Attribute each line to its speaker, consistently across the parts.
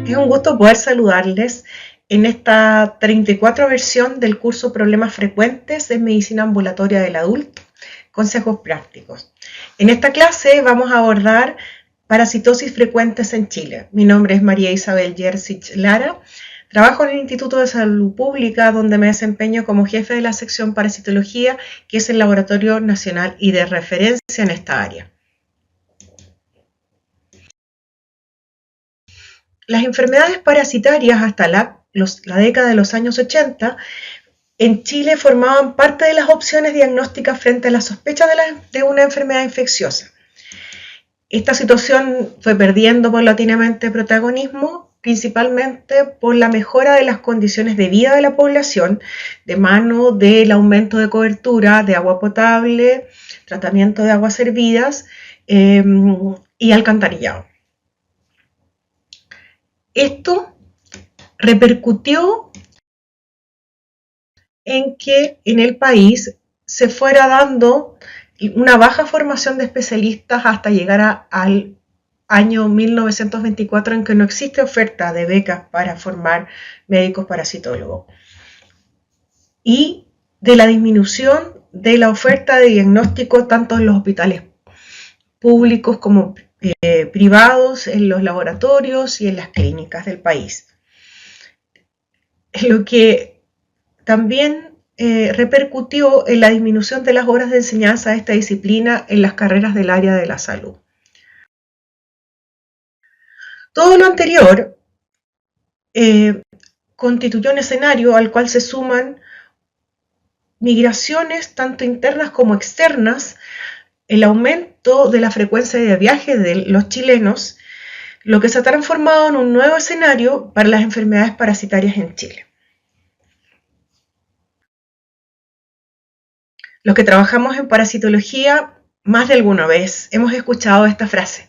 Speaker 1: Es un gusto poder saludarles en esta 34 versión del curso Problemas Frecuentes en Medicina Ambulatoria del Adulto, Consejos Prácticos. En esta clase vamos a abordar parasitosis frecuentes en Chile. Mi nombre es María Isabel Yersich Lara. Trabajo en el Instituto de Salud Pública, donde me desempeño como jefe de la sección Parasitología, que es el laboratorio nacional y de referencia en esta área. Las enfermedades parasitarias hasta la década de los años 80 en Chile formaban parte de las opciones diagnósticas frente a la sospecha de una enfermedad infecciosa. Esta situación fue perdiendo paulatinamente protagonismo, principalmente por la mejora de las condiciones de vida de la población, de mano del aumento de cobertura de agua potable, tratamiento de aguas servidas y alcantarillado. Esto repercutió en que en el país se fuera dando una baja formación de especialistas hasta llegar al año 1924, en que no existe oferta de becas para formar médicos parasitólogos, y de la disminución de la oferta de diagnóstico tanto en los hospitales públicos como privados, en los laboratorios y en las clínicas del país. Lo que también repercutió en la disminución de las horas de enseñanza de esta disciplina en las carreras del área de la salud. Todo lo anterior constituyó un escenario al cual se suman migraciones tanto internas como externas, el aumento de la frecuencia de viajes de los chilenos, lo que se ha transformado en un nuevo escenario para las enfermedades parasitarias en Chile. Los que trabajamos en parasitología, más de alguna vez hemos escuchado esta frase: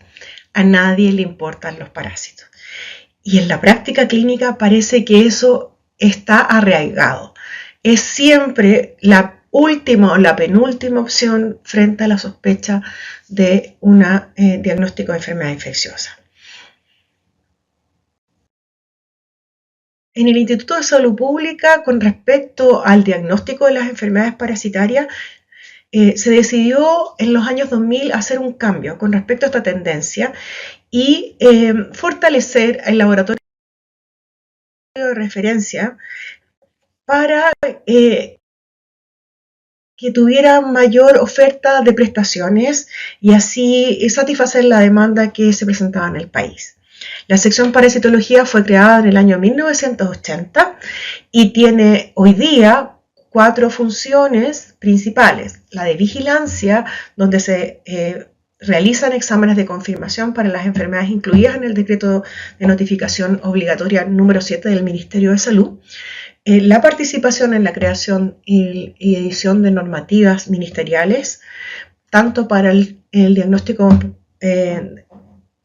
Speaker 1: a nadie le importan los parásitos. Y en la práctica clínica parece que eso está arraigado. Es siempre la última o la penúltima opción frente a la sospecha de un diagnóstico de enfermedad infecciosa. En el Instituto de Salud Pública, con respecto al diagnóstico de las enfermedades parasitarias, se decidió en los años 2000 hacer un cambio con respecto a esta tendencia y fortalecer el laboratorio de referencia para que tuviera mayor oferta de prestaciones y así satisfacer la demanda que se presentaba en el país. La sección Parasitología fue creada en el año 1980 y tiene hoy día 4 funciones principales: la de vigilancia, donde se realizan exámenes de confirmación para las enfermedades incluidas en el decreto de notificación obligatoria número 7 del Ministerio de Salud, la participación en la creación y edición de normativas ministeriales, tanto para el diagnóstico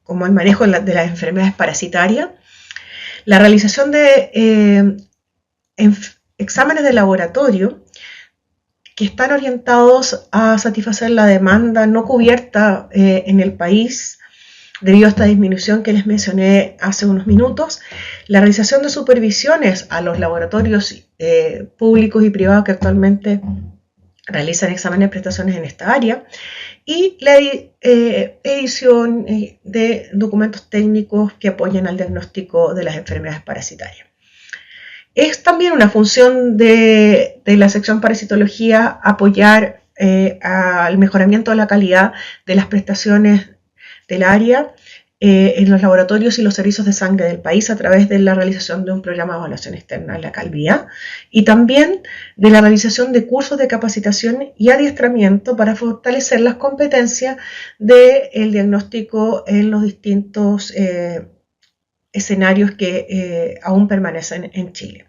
Speaker 1: como el manejo de las enfermedades parasitarias, la realización de exámenes de laboratorio que están orientados a satisfacer la demanda no cubierta en el país debido a esta disminución que les mencioné hace unos minutos, la realización de supervisiones a los laboratorios públicos y privados que actualmente realizan exámenes de prestaciones en esta área, y la edición de documentos técnicos que apoyan al diagnóstico de las enfermedades parasitarias. Es también una función de la sección Parasitología apoyar al mejoramiento de la calidad de las prestaciones del área en los laboratorios y los servicios de sangre del país a través de la realización de un programa de evaluación externa, la CALVIA, y también de la realización de cursos de capacitación y adiestramiento para fortalecer las competencias del diagnóstico en los distintos escenarios que aún permanecen en Chile.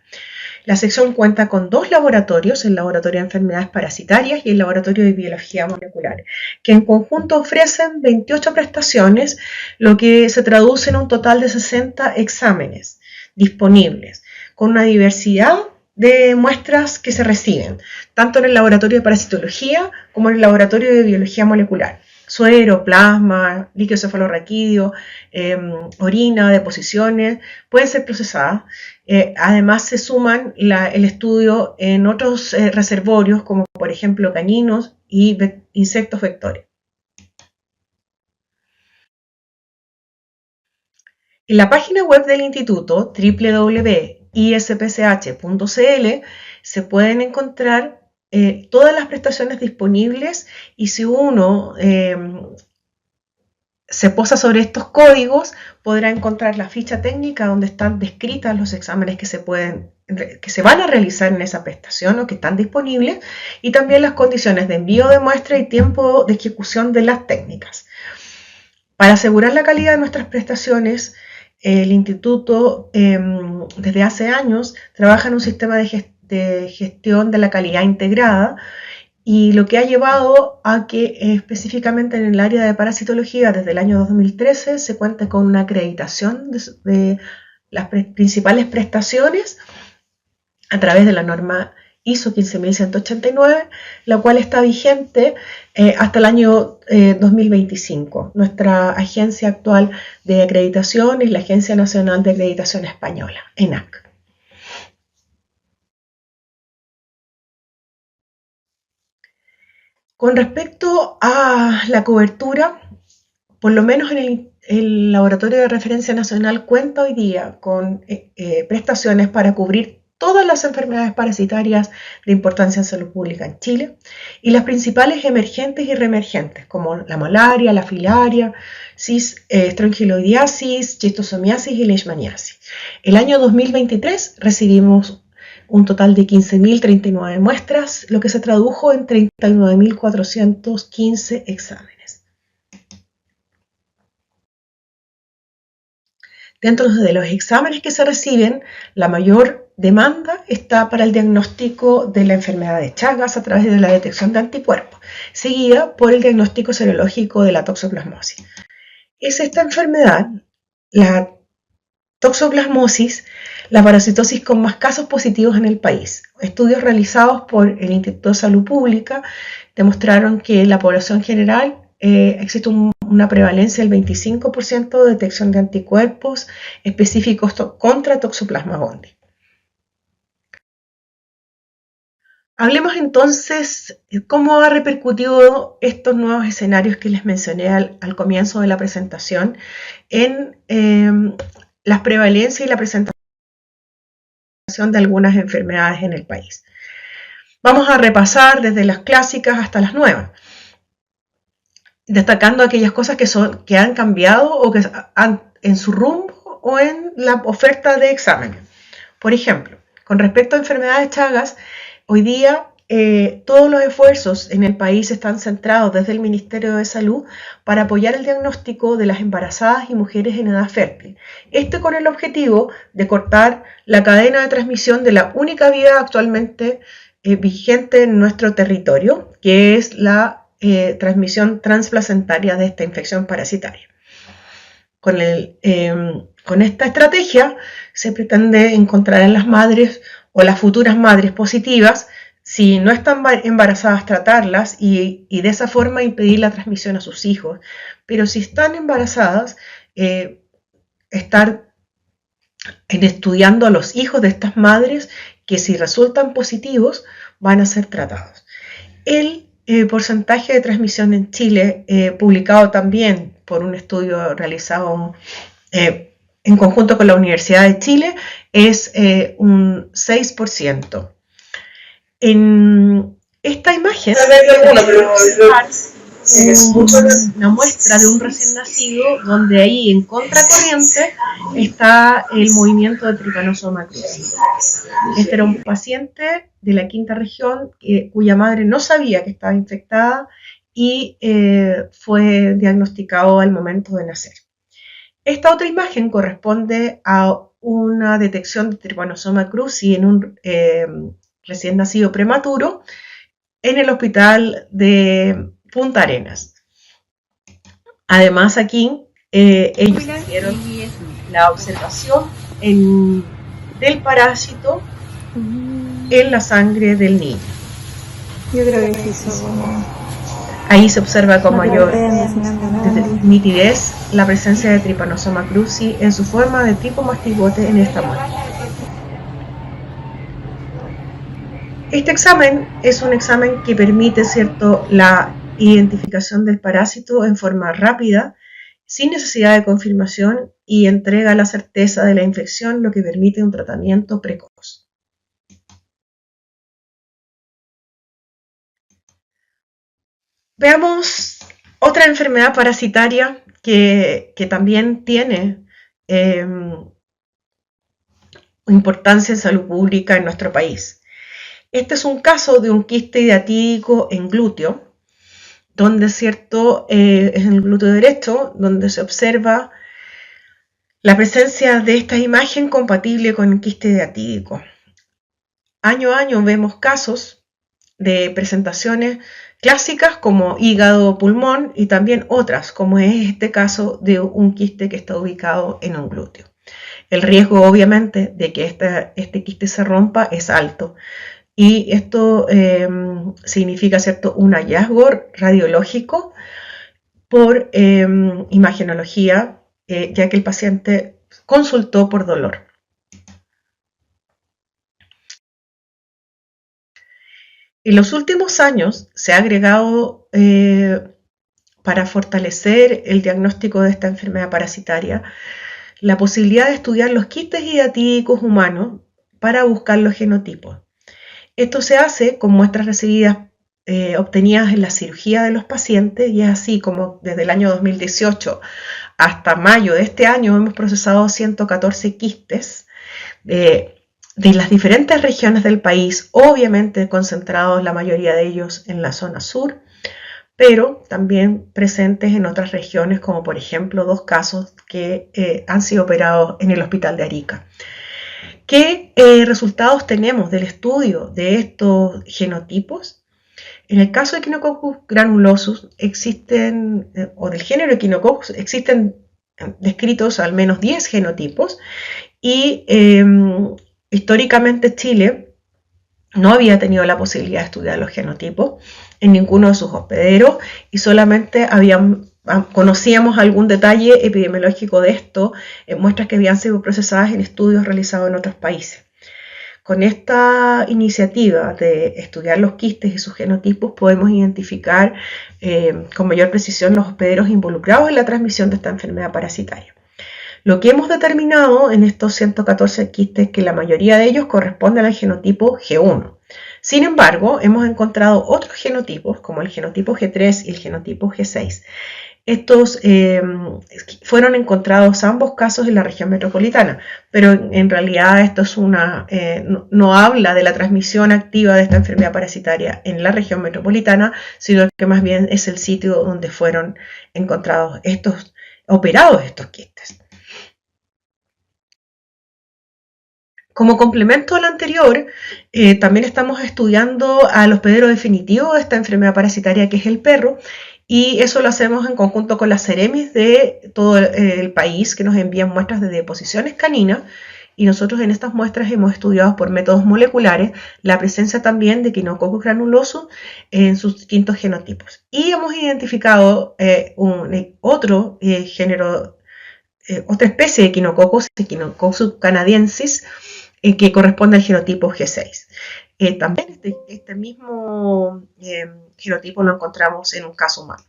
Speaker 1: La sección cuenta con 2 laboratorios, el Laboratorio de Enfermedades Parasitarias y el Laboratorio de Biología Molecular, que en conjunto ofrecen 28 prestaciones, lo que se traduce en un total de 60 exámenes disponibles, con una diversidad de muestras que se reciben, tanto en el Laboratorio de Parasitología como en el Laboratorio de Biología Molecular. suero, plasma, líquido cefalorraquídeo, orina, deposiciones, pueden ser procesadas. Además se suman el estudio en otros reservorios, como por ejemplo caninos y insectos vectores. En la página web del instituto, www.ispch.cl, se pueden encontrar todas las prestaciones disponibles, y si uno se posa sobre estos códigos, podrá encontrar la ficha técnica donde están descritas los exámenes que se van a realizar en esa prestación o que están disponibles, y también las condiciones de envío de muestra y tiempo de ejecución de las técnicas. Para asegurar la calidad de nuestras prestaciones, el instituto desde hace años trabaja en un sistema de gestión de la calidad integrada, y lo que ha llevado a que específicamente en el área de parasitología desde el año 2013 se cuente con una acreditación de las principales prestaciones a través de la norma ISO 15189, la cual está vigente hasta el año 2025. Nuestra agencia actual de acreditación es la Agencia Nacional de Acreditación Española, ENAC. Con respecto a la cobertura, por lo menos en el Laboratorio de Referencia Nacional cuenta hoy día con prestaciones para cubrir todas las enfermedades parasitarias de importancia en salud pública en Chile, y las principales emergentes y reemergentes, como la malaria, la filaria, estrongiloidiasis, schistosomiasis y leishmaniasis. El año 2023 recibimos un total de 15.039 muestras, lo que se tradujo en 39.415 exámenes. Dentro de los exámenes que se reciben, la mayor demanda está para el diagnóstico de la enfermedad de Chagas a través de la detección de anticuerpos, seguida por el diagnóstico serológico de la toxoplasmosis. Es esta enfermedad, la toxoplasmosis, la parasitosis con más casos positivos en el país. Estudios realizados por el Instituto de Salud Pública demostraron que en la población general existe una prevalencia del 25% de detección de anticuerpos específicos contra Toxoplasma gondii. Hablemos entonces cómo ha repercutido estos nuevos escenarios que les mencioné al comienzo de la presentación en las prevalencias y la presentación de algunas enfermedades en el país. Vamos a repasar desde las clásicas hasta las nuevas, destacando aquellas cosas que han cambiado o que en su rumbo o en la oferta de exámenes. Por ejemplo, con respecto a enfermedades de Chagas, hoy día todos los esfuerzos en el país están centrados desde el Ministerio de Salud para apoyar el diagnóstico de las embarazadas y mujeres en edad fértil. Esto con el objetivo de cortar la cadena de transmisión de la única vía actualmente vigente en nuestro territorio, que es la transmisión transplacentaria de esta infección parasitaria. Con esta estrategia se pretende encontrar en las madres o las futuras madres positivas, si no están embarazadas, tratarlas y de esa forma impedir la transmisión a sus hijos. Pero si están embarazadas, estar estudiando a los hijos de estas madres que si resultan positivos van a ser tratados. El porcentaje de transmisión en Chile, publicado también por un estudio realizado en conjunto con la Universidad de Chile, es un 6%. En esta imagen una muestra de un recién nacido, donde ahí en contracorriente está el movimiento de Trypanosoma cruzi. Este era un paciente de la quinta región cuya madre no sabía que estaba infectada y fue diagnosticado al momento de nacer. Esta otra imagen corresponde a una detección de Trypanosoma cruzi en un recién nacido prematuro en el hospital de Punta Arenas. Además aquí ellos hicieron la observación del parásito en la sangre del niño.
Speaker 2: Yo creo que sí,
Speaker 1: Ahí se observa con mayor nitidez la presencia de Trypanosoma cruzi en su forma de tipo mastigote en esta muestra. Este examen es un examen que permite, ¿cierto?, la identificación del parásito en forma rápida, sin necesidad de confirmación, y entrega la certeza de la infección, lo que permite un tratamiento precoz. Veamos otra enfermedad parasitaria que también tiene importancia en salud pública en nuestro país. Este es un caso de un quiste hiatídico en glúteo, donde es en el glúteo derecho, donde se observa la presencia de esta imagen compatible con el quiste hiatídico. Año a año vemos casos de presentaciones clásicas como hígado, pulmón, y también otras, como es este caso de un quiste que está ubicado en un glúteo. El riesgo, obviamente, de que este quiste se rompa es alto, y esto significa, ¿cierto?, un hallazgo radiológico por imagenología, ya que el paciente consultó por dolor. En los últimos años se ha agregado, para fortalecer el diagnóstico de esta enfermedad parasitaria, la posibilidad de estudiar los quistes hiatídicos humanos para buscar los genotipos. Esto se hace con muestras recibidas obtenidas en la cirugía de los pacientes, y es así como desde el año 2018 hasta mayo de este año hemos procesado 114 quistes de las diferentes regiones del país, obviamente concentrados la mayoría de ellos en la zona sur, pero también presentes en otras regiones, como por ejemplo 2 casos que han sido operados en el hospital de Arica. ¿Qué resultados tenemos del estudio de estos genotipos? En el caso de Echinococcus granulosus o del género Echinococcus, existen descritos al menos 10 genotipos, y históricamente Chile no había tenido la posibilidad de estudiar los genotipos en ninguno de sus hospederos, y solamente conocíamos algún detalle epidemiológico de esto en muestras que habían sido procesadas en estudios realizados en otros países. Con esta iniciativa de estudiar los quistes y sus genotipos podemos identificar con mayor precisión los hospederos involucrados en la transmisión de esta enfermedad parasitaria. Lo que hemos determinado en estos 114 quistes es que la mayoría de ellos corresponden al genotipo G1. Sin embargo, hemos encontrado otros genotipos, como el genotipo G3 y el genotipo G6. Estos fueron encontrados ambos casos en la región metropolitana, pero en realidad esto es no habla de la transmisión activa de esta enfermedad parasitaria en la región metropolitana, sino que más bien es el sitio donde fueron operados estos quistes. Como complemento al anterior, también estamos estudiando al hospedero definitivo de esta enfermedad parasitaria, que es el perro, y eso lo hacemos en conjunto con las Ceremis de todo el país, que nos envían muestras de deposiciones caninas, y nosotros en estas muestras hemos estudiado por métodos moleculares la presencia también de Echinococcus granulosus en sus distintos genotipos. Y hemos identificado otra especie de Echinococcus canadiensis, que corresponde al genotipo G6. También este mismo genotipo lo encontramos en un caso humano.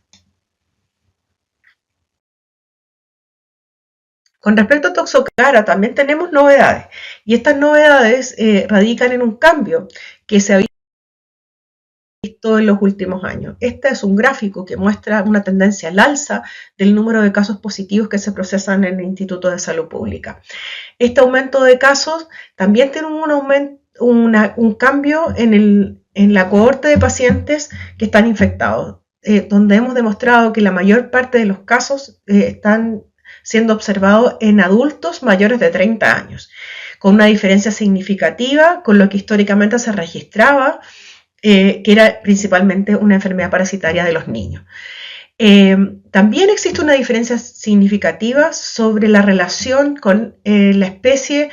Speaker 1: Con respecto a Toxocara, también tenemos novedades, y estas novedades radican en un cambio que se ha visto en los últimos años. Este es un gráfico que muestra una tendencia al alza del número de casos positivos que se procesan en el Instituto de Salud Pública. Este aumento de casos también tiene un cambio en la cohorte de pacientes que están infectados, donde hemos demostrado que la mayor parte de los casos están siendo observados en adultos mayores de 30 años, con una diferencia significativa con lo que históricamente se registraba, que era principalmente una enfermedad parasitaria de los niños. También existe una diferencia significativa sobre la relación con la especie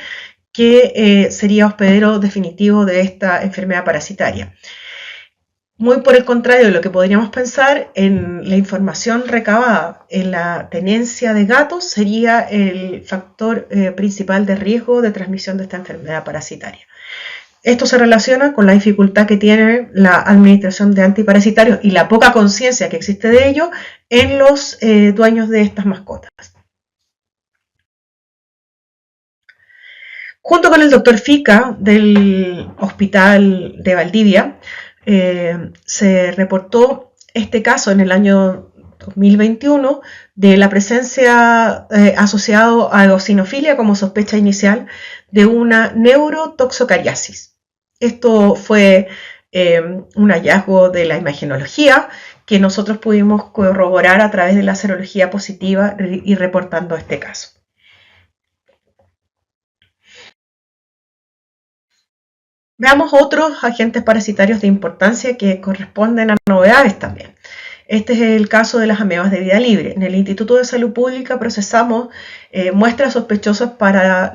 Speaker 1: que sería hospedero definitivo de esta enfermedad parasitaria. Muy por el contrario de lo que podríamos pensar, en la información recabada en la tenencia de gatos sería el factor principal de riesgo de transmisión de esta enfermedad parasitaria. Esto se relaciona con la dificultad que tiene la administración de antiparasitarios y la poca conciencia que existe de ello en los dueños de estas mascotas. Junto con el doctor Fica del Hospital de Valdivia, se reportó este caso en el año 2021 de la presencia asociado a eosinofilia como sospecha inicial de una neurotoxocariasis. Esto fue un hallazgo de la imagenología que nosotros pudimos corroborar a través de la serología positiva y reportando este caso. Veamos otros agentes parasitarios de importancia que corresponden a novedades también. Este es el caso de las amebas de vida libre. En el Instituto de Salud Pública procesamos muestras sospechosas para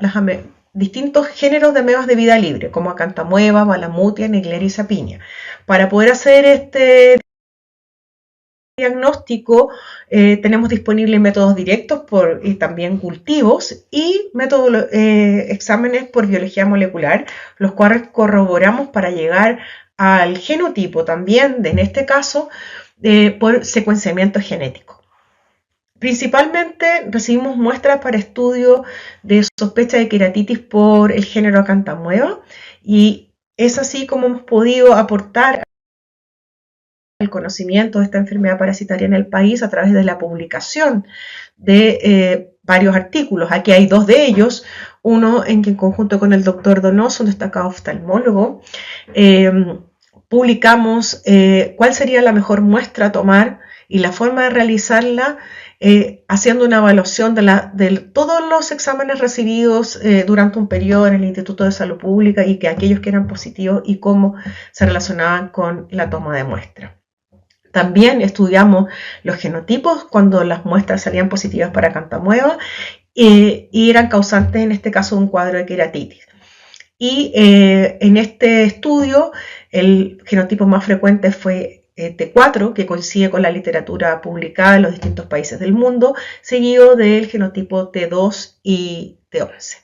Speaker 1: distintos géneros de amebas de vida libre, como acantamueva, balamutia, Naegleria y sapinia. Para poder hacer este diagnóstico tenemos disponibles métodos directos y también cultivos y exámenes por biología molecular, los cuales corroboramos para llegar al genotipo también, en este caso, por secuenciamiento genético. Principalmente recibimos muestras para estudio de sospecha de queratitis por el género acantamueva y es así como hemos podido aportar el conocimiento de esta enfermedad parasitaria en el país a través de la publicación de varios artículos. Aquí hay dos de ellos, uno en que en conjunto con el doctor Donoso, un destacado oftalmólogo, publicamos cuál sería la mejor muestra a tomar y la forma de realizarla haciendo una evaluación de todos los exámenes recibidos durante un periodo en el Instituto de Salud Pública y que aquellos que eran positivos y cómo se relacionaban con la toma de muestra. También estudiamos los genotipos cuando las muestras salían positivas para acantamueva y eran causantes, en este caso, de un cuadro de queratitis. Y en este estudio, el genotipo más frecuente fue T4, que coincide con la literatura publicada en los distintos países del mundo, seguido del genotipo T2 y T11.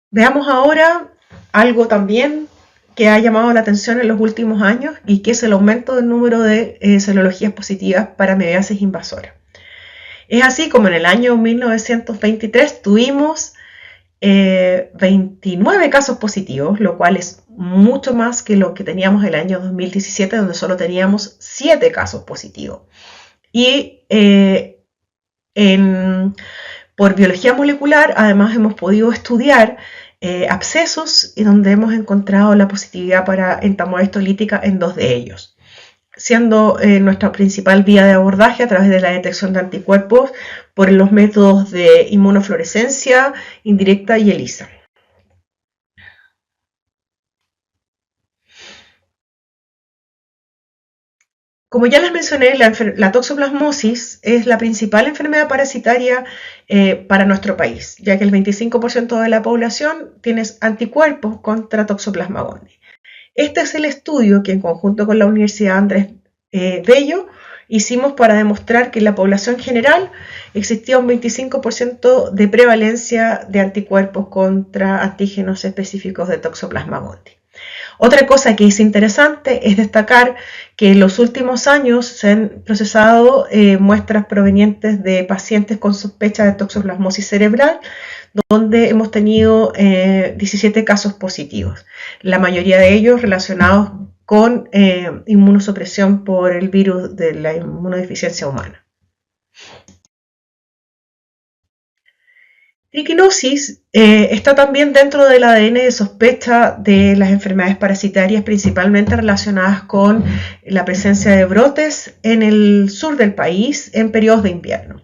Speaker 1: Veamos ahora algo también que ha llamado la atención en los últimos años y que es el aumento del número de serologías positivas para amebiasis invasora. Es así como en el año 1923 tuvimos 29 casos positivos, lo cual es mucho más que lo que teníamos el año 2017, donde solo teníamos 7 casos positivos. Y por biología molecular, además hemos podido estudiar abscesos y donde hemos encontrado la positividad para entamoeba histolítica en 2 de ellos, siendo nuestra principal vía de abordaje a través de la detección de anticuerpos por los métodos de inmunofluorescencia indirecta y ELISA. Como ya les mencioné, la toxoplasmosis es la principal enfermedad parasitaria para nuestro país, ya que el 25% de la población tiene anticuerpos contra Toxoplasma gondii. Este es el estudio que en conjunto con la Universidad Andrés Bello hicimos para demostrar que en la población general existía un 25% de prevalencia de anticuerpos contra antígenos específicos de Toxoplasma gondii. Otra cosa que es interesante es destacar que en los últimos años se han procesado muestras provenientes de pacientes con sospecha de toxoplasmosis cerebral, donde hemos tenido 17 casos positivos, la mayoría de ellos relacionados con inmunosupresión por el virus de la inmunodeficiencia humana. Triquinosis está también dentro del ADN de sospecha de las enfermedades parasitarias, principalmente relacionadas con la presencia de brotes en el sur del país en periodos de invierno.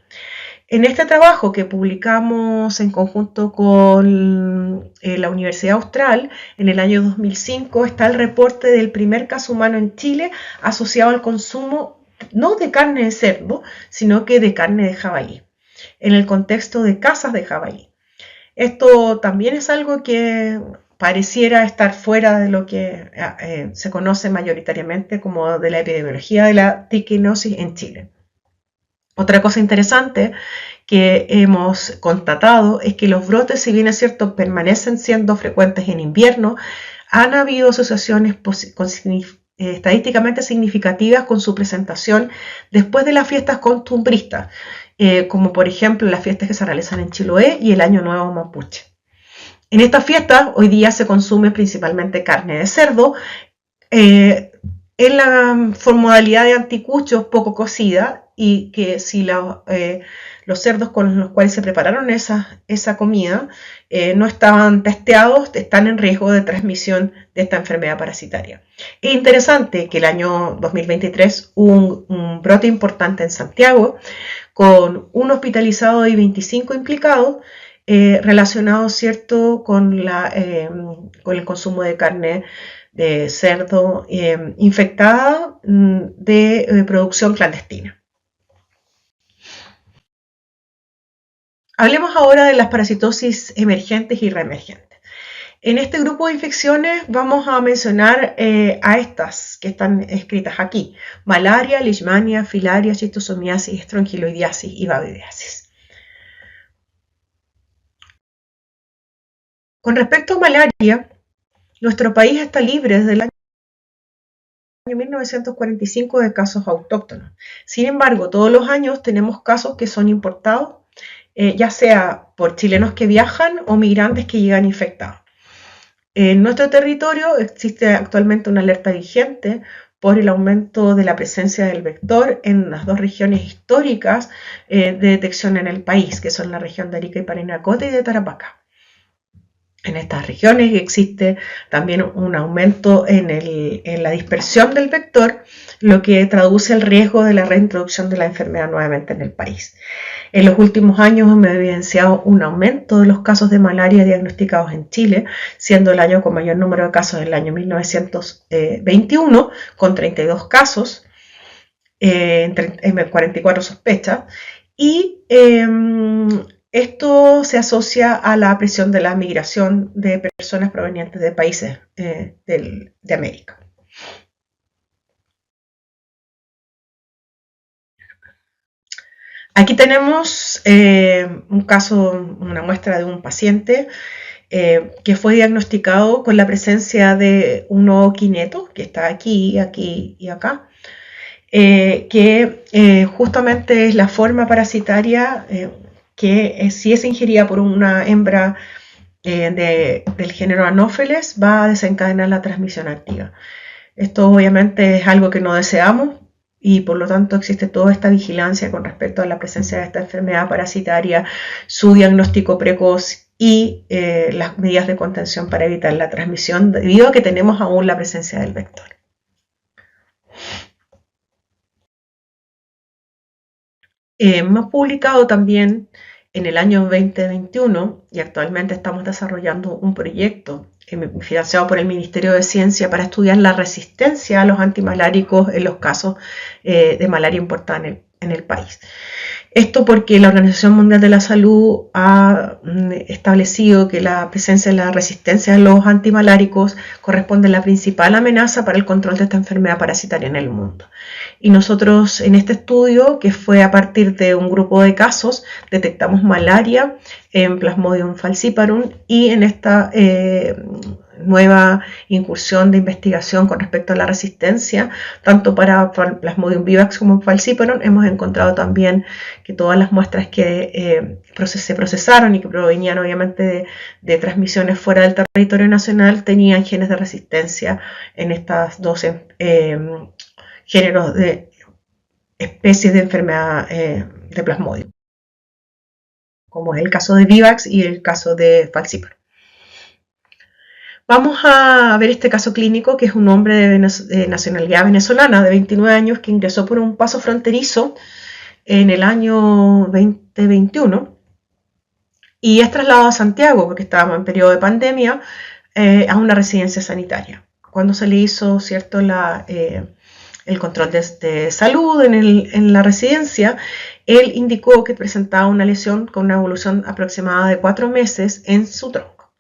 Speaker 1: En este trabajo que publicamos en conjunto con la Universidad Austral en el año 2005 está el reporte del primer caso humano en Chile asociado al consumo no de carne de cerdo, sino que de carne de jabalí, en el contexto de cazas de jabalí. Esto también es algo que pareciera estar fuera de lo que se conoce mayoritariamente como de la epidemiología de la triquinosis en Chile. Otra cosa interesante que hemos constatado es que los brotes, si bien es cierto, permanecen siendo frecuentes en invierno, han habido asociaciones estadísticamente significativas con su presentación después de las fiestas costumbristas, como por ejemplo las fiestas que se realizan en Chiloé y el Año Nuevo Mapuche. En estas fiestas hoy día se consume principalmente carne de cerdo, en la modalidad de anticuchos poco cocida, y que si los cerdos con los cuales se prepararon esa comida no estaban testeados, están en riesgo de transmisión de esta enfermedad parasitaria. Es interesante que el año 2023 hubo un brote importante en Santiago, con un hospitalizado y 25 implicados, relacionados, ¿cierto?, con el consumo de carne de cerdo infectada de producción clandestina. Hablemos ahora de las parasitosis emergentes y reemergentes. En este grupo de infecciones vamos a mencionar a estas que están escritas aquí: malaria, leishmania, filaria, schistosomiasis, estrongiloidiasis y babesiosis. Con respecto a malaria, nuestro país está libre desde el año 1945 de casos autóctonos. Sin embargo, todos los años tenemos casos que son importados, ya sea por chilenos que viajan o migrantes que llegan infectados. En nuestro territorio existe actualmente una alerta vigente por el aumento de la presencia del vector en las dos regiones históricas de detección en el país, que son la región de Arica y Parinacota y de Tarapacá. En estas regiones existe también un aumento en la dispersión del vector, lo que traduce el riesgo de la reintroducción de la enfermedad nuevamente en el país. En los últimos años hemos evidenciado un aumento de los casos de malaria diagnosticados en Chile, siendo el año con mayor número de casos el año 1921, con 32 casos, 44 sospechas, y esto se asocia a la presión de la migración de personas provenientes de países de América. Aquí tenemos un caso, una muestra de un paciente que fue diagnosticado con la presencia de un ookineto, que está aquí, aquí y acá, que justamente es la forma parasitaria que si es ingerida por una hembra del género Anopheles va a desencadenar la transmisión activa. Esto obviamente es algo que no deseamos, y por lo tanto existe toda esta vigilancia con respecto a la presencia de esta enfermedad parasitaria, su diagnóstico precoz y las medidas de contención para evitar la transmisión, debido a que tenemos aún la presencia del vector. Hemos publicado también en el año 2021, y actualmente estamos desarrollando un proyecto financiado por el Ministerio de Ciencia para estudiar la resistencia a los antimaláricos en los casos de malaria importada en el país. Esto porque la Organización Mundial de la Salud ha establecido que la presencia de la resistencia a los antimaláricos corresponde a la principal amenaza para el control de esta enfermedad parasitaria en el mundo. Y nosotros en este estudio, que fue a partir de un grupo de casos, detectamos malaria en Plasmodium falciparum, y en esta nueva incursión de investigación con respecto a la resistencia, tanto para Plasmodium vivax como falciparum, hemos encontrado también que todas las muestras que se procesaron y que provenían obviamente de transmisiones fuera del territorio nacional tenían genes de resistencia en estas dos géneros de especies de enfermedad de Plasmodium, como es el caso de vivax y el caso de falciparum. Vamos a ver este caso clínico, que es un hombre de nacionalidad venezolana de 29 años que ingresó por un paso fronterizo en el año 2021 y es trasladado a Santiago porque estábamos en periodo de pandemia a una residencia sanitaria. Cuando se le hizo, ¿cierto?, el control de salud en la residencia, él indicó que presentaba una lesión con una evolución aproximada de 4 meses en su tronco.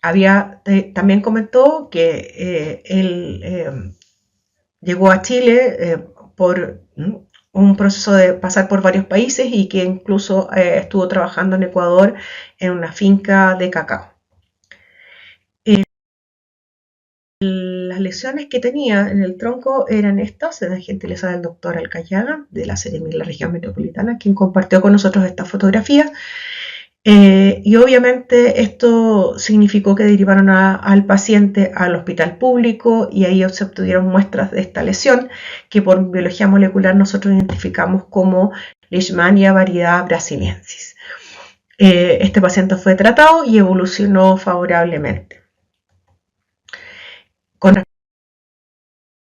Speaker 1: También comentó que él llegó a Chile por un proceso de pasar por varios países y que incluso estuvo trabajando en Ecuador en una finca de cacao. Las lesiones que tenía en el tronco eran estas, de la gentileza del doctor Alcayaga, de la Seremi de la región metropolitana, quien compartió con nosotros estas fotografías. Y obviamente esto significó que derivaron al paciente al hospital público y ahí se obtuvieron muestras de esta lesión que por biología molecular nosotros identificamos como Leishmania variedad brasiliensis. Este paciente fue tratado y evolucionó favorablemente. Con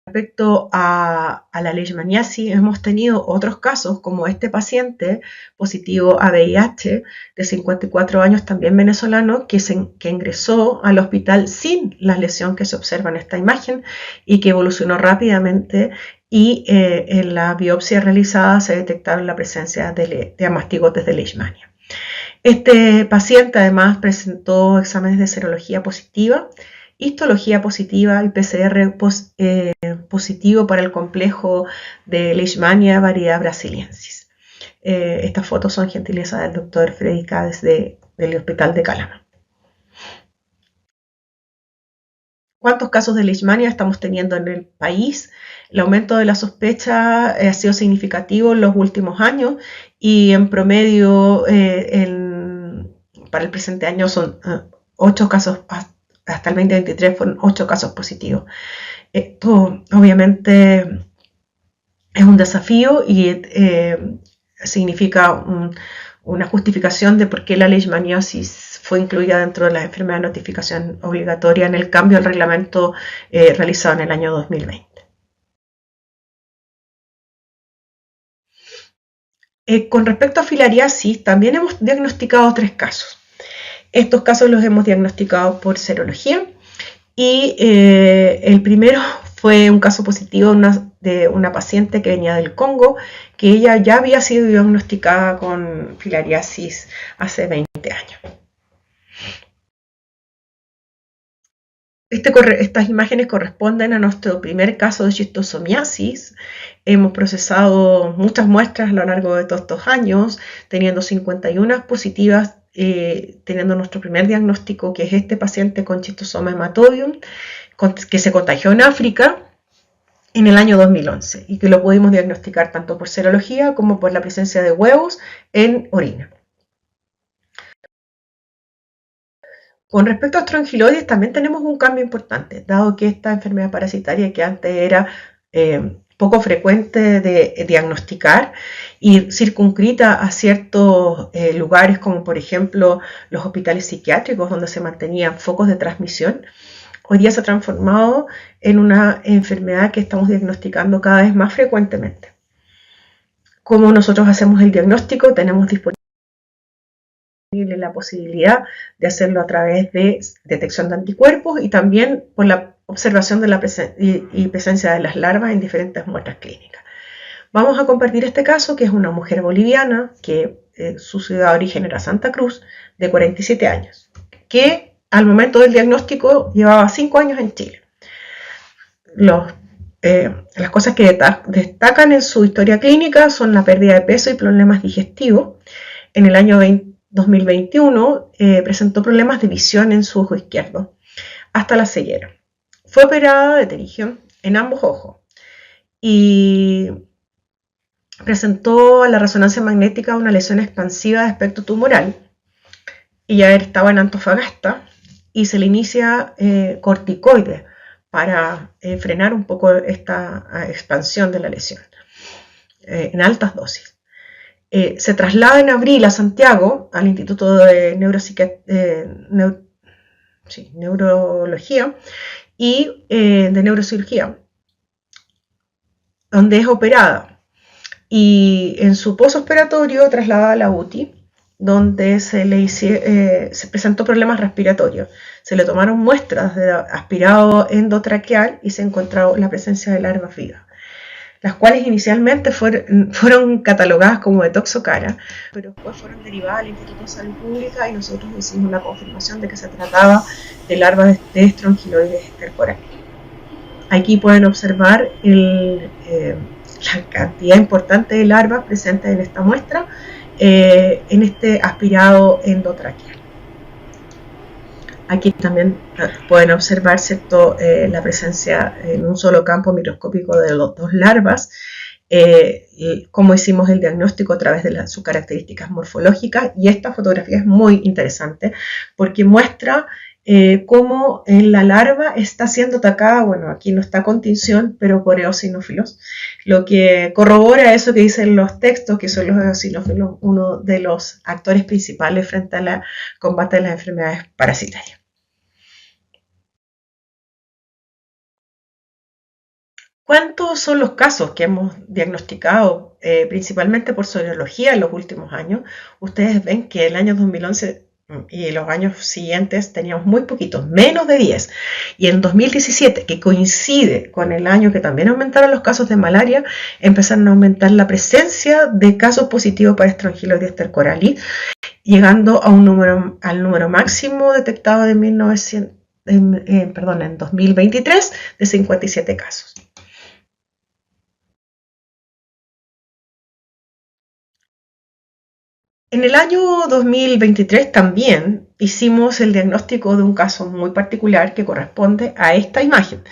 Speaker 1: respecto a la leishmaniasis, hemos tenido otros casos como este paciente positivo a VIH de 54 años, también venezolano, que ingresó al hospital sin la lesión que se observa en esta imagen y que evolucionó rápidamente y en la biopsia realizada se detectaron la presencia de mastigotes de leishmania. Este paciente además presentó exámenes de serología positiva, histología positiva y PCR positivo para el complejo de Leishmania variedad brasiliensis. Estas fotos son gentileza del doctor Freddy Cádiz del Hospital de Calama. ¿Cuántos casos de Leishmania estamos teniendo en el país? El aumento de la sospecha ha sido significativo en los últimos años y en promedio para el presente año son 8 casos, hasta el 2023 fueron 8 casos positivos. Esto obviamente es un desafío y significa una justificación de por qué la leishmaniasis fue incluida dentro de las enfermedades de notificación obligatoria en el cambio del reglamento realizado en el año 2020. Con respecto a filariasis, también hemos diagnosticado 3 casos. Estos casos los hemos diagnosticado por serología y el primero fue un caso positivo de una paciente que venía del Congo, que ella ya había sido diagnosticada con filariasis hace 20 años. Estas imágenes corresponden a nuestro primer caso de schistosomiasis. Hemos procesado muchas muestras a lo largo de todos estos años, teniendo 51 positivas, teniendo nuestro primer diagnóstico, que es este paciente con schistosoma hematobium, que se contagió en África en el año 2011 y que lo pudimos diagnosticar tanto por serología como por la presencia de huevos en orina. Con respecto a estrongiloides también tenemos un cambio importante, dado que esta enfermedad parasitaria que antes era poco frecuente de diagnosticar y circunscrita a ciertos lugares como por ejemplo los hospitales psiquiátricos donde se mantenían focos de transmisión, hoy día se ha transformado en una enfermedad que estamos diagnosticando cada vez más frecuentemente. ¿Cómo nosotros hacemos el diagnóstico? Tenemos disponible la posibilidad de hacerlo a través de detección de anticuerpos y también por la observación de la presencia de las larvas en diferentes muestras clínicas. Vamos a compartir este caso, que es una mujer boliviana que su ciudad de origen era Santa Cruz, de 47 años, que al momento del diagnóstico llevaba 5 años en Chile. Las cosas que destacan en su historia clínica son la pérdida de peso y problemas digestivos. En el año 2021 presentó problemas de visión en su ojo izquierdo, hasta la ceguera. Fue operada de pterigión en ambos ojos y presentó a la resonancia magnética una lesión expansiva de aspecto tumoral. Ella estaba en Antofagasta y se le inicia corticoides para frenar un poco esta expansión de la lesión en altas dosis. Se traslada en abril a Santiago, al Instituto de Neurología y de Neurocirugía, donde es operada. Y en su posoperatorio trasladada a la UTI, donde se presentó problemas respiratorios. Se le tomaron muestras de aspirado endotraqueal y se encontró la presencia de larvas vivas. las cuales inicialmente fueron catalogadas como de toxocara, pero después fueron derivadas al Instituto de Salud Pública y nosotros hicimos la confirmación de que se trataba de larvas de estrongiloides estercorales. Aquí pueden observar la cantidad importante de larvas presentes en esta muestra, en este aspirado endotraqueal. Aquí también pueden observar, ¿cierto?, la presencia en un solo campo microscópico de las dos larvas, cómo hicimos el diagnóstico a través de sus características morfológicas, y esta fotografía es muy interesante porque muestra cómo la larva está siendo atacada, bueno, aquí no está con tinción, pero por eosinófilos, lo que corrobora eso que dicen los textos, que son los eosinófilos uno de los actores principales frente al combate de las enfermedades parasitarias. ¿Cuántos son los casos que hemos diagnosticado principalmente por serología en los últimos años? Ustedes ven que el año 2011 y los años siguientes teníamos muy poquitos, menos de 10. Y en 2017, que coincide con el año que también aumentaron los casos de malaria, empezaron a aumentar la presencia de casos positivos para Strongyloides stercoralis, llegando a al número máximo detectado en 2023 de 57 casos. En el año 2023 también hicimos el diagnóstico de un caso muy particular que corresponde a esta imagen.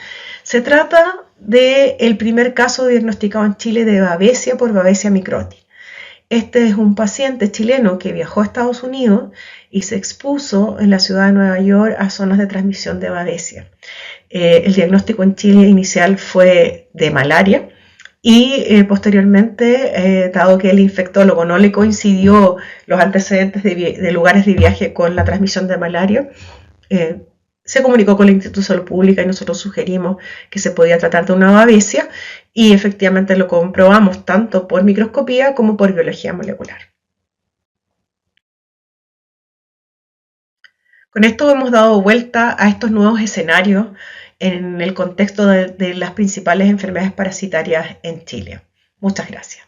Speaker 1: Se trata del primer caso diagnosticado en Chile de babesia por Babesia microti. Este es un paciente chileno que viajó a Estados Unidos y se expuso en la ciudad de Nueva York a zonas de transmisión de babesia. El diagnóstico en Chile inicial fue de malaria. Y posteriormente, dado que el infectólogo no le coincidió los antecedentes de lugares de viaje con la transmisión de malaria, se comunicó con el Instituto de Salud Pública y nosotros sugerimos que se podía tratar de una babesia, y efectivamente lo comprobamos tanto por microscopía como por biología molecular. Con esto hemos dado vuelta a estos nuevos escenarios en el contexto de las principales enfermedades parasitarias en Chile. Muchas gracias.